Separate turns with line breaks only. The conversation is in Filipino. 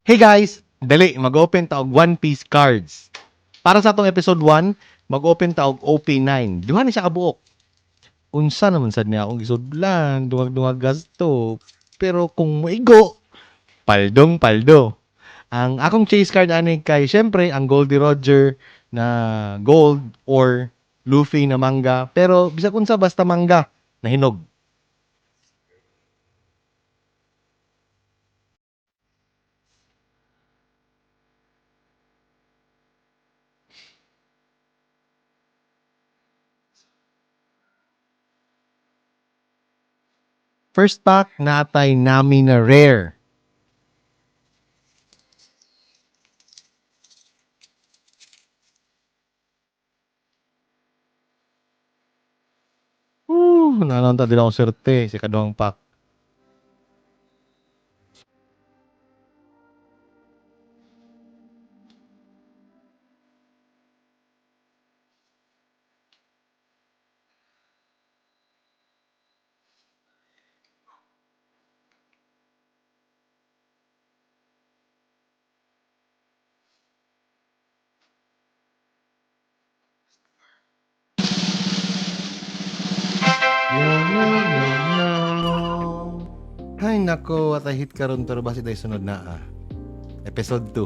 Hey guys! Dali, mag-open ta og One Piece cards. Para sa atong episode 1, mag-open ta og OP9. Duha ni siya kabuok. Unsa naman sad niya akong gisudlan, dungag-dungag gasto. Pero kung maigo, paldong paldo. Ang akong chase card ani kay syempre ang Goldie Roger na gold or Luffy na manga. Pero bisag unsa basta manga na hinog. First pack natay Nami na rare. Nananta din ako swerte sa kaduhang pack. Ay nako, what I hit karon pero basi day sunod na Episode 2.